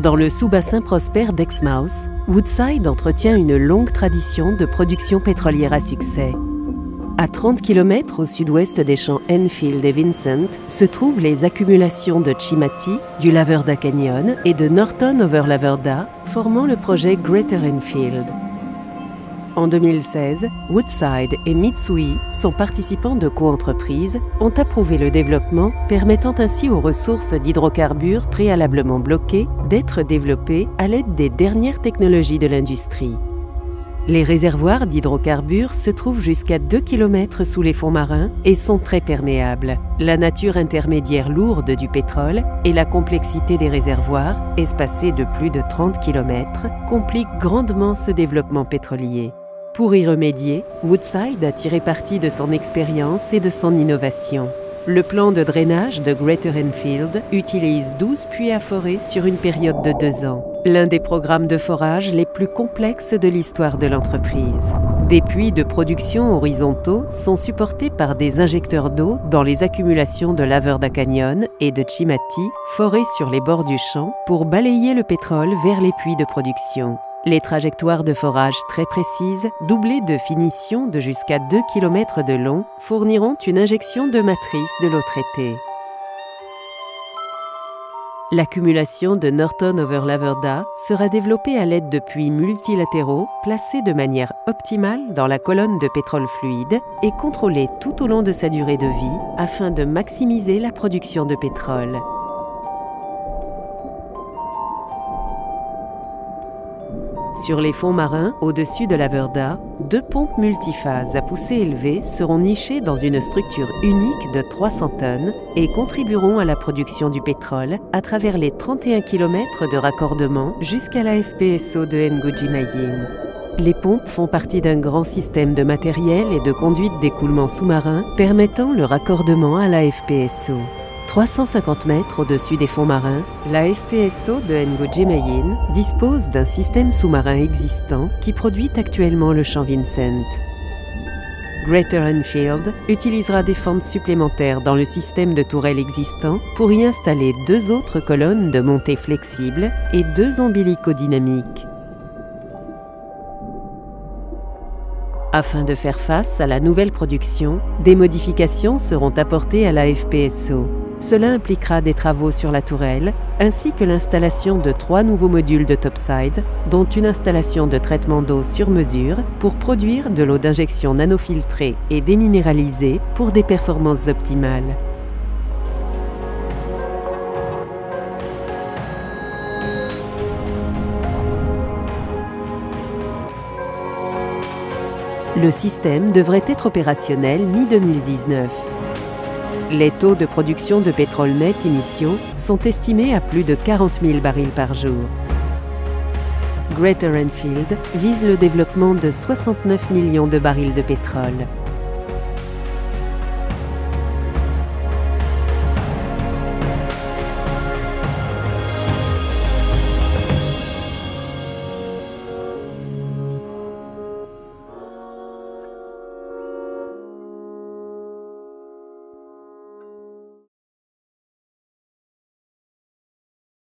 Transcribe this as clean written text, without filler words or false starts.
Dans le sous-bassin prospère d'Exmouth, Woodside entretient une longue tradition de production pétrolière à succès. À 30 km au sud-ouest des champs Enfield et Vincent se trouvent les accumulations de Chimati, du Laverda Canyon et de Norton over Laverda, formant le projet Greater Enfield. En 2016, Woodside et Mitsui, son participant de coentreprise, ont approuvé le développement, permettant ainsi aux ressources d'hydrocarbures préalablement bloquées d'être développées à l'aide des dernières technologies de l'industrie. Les réservoirs d'hydrocarbures se trouvent jusqu'à 2 km sous les fonds marins et sont très perméables. La nature intermédiaire lourde du pétrole et la complexité des réservoirs, espacés de plus de 30 km, compliquent grandement ce développement pétrolier. Pour y remédier, Woodside a tiré parti de son expérience et de son innovation. Le plan de drainage de Greater Enfield utilise 12 puits à forer sur une période de 2 ans, l'un des programmes de forage les plus complexes de l'histoire de l'entreprise. Des puits de production horizontaux sont supportés par des injecteurs d'eau dans les accumulations de Laverda Canyon et de Chimati, forés sur les bords du champ pour balayer le pétrole vers les puits de production. Les trajectoires de forage très précises, doublées de finitions de jusqu'à 2 km de long, fourniront une injection de matrice de l'eau traitée. L'accumulation de Norton over Laverda sera développée à l'aide de puits multilatéraux placés de manière optimale dans la colonne de pétrole fluide et contrôlés tout au long de sa durée de vie afin de maximiser la production de pétrole. Sur les fonds marins, au-dessus de Laverda, 2 pompes multiphases à poussée élevée seront nichées dans une structure unique de 300 tonnes et contribueront à la production du pétrole à travers les 31 km de raccordement jusqu'à la FPSO de Nguji Mayin. Les pompes font partie d'un grand système de matériel et de conduite d'écoulement sous-marin permettant le raccordement à la FPSO. 350 mètres au-dessus des fonds marins, la FPSO de Nguji Mayin dispose d'un système sous-marin existant qui produit actuellement le champ Vincent. Greater Enfield utilisera des fentes supplémentaires dans le système de tourelles existant pour y installer 2 autres colonnes de montée flexibles et 2 ombilicodynamiques. Afin de faire face à la nouvelle production, des modifications seront apportées à la FPSO. Cela impliquera des travaux sur la tourelle, ainsi que l'installation de 3 nouveaux modules de topside, dont une installation de traitement d'eau sur mesure pour produire de l'eau d'injection nanofiltrée et déminéralisée pour des performances optimales. Le système devrait être opérationnel mi-2019. Les taux de production de pétrole net initiaux sont estimés à plus de 40 000 barils par jour. Greater Enfield vise le développement de 69 millions de barils de pétrole.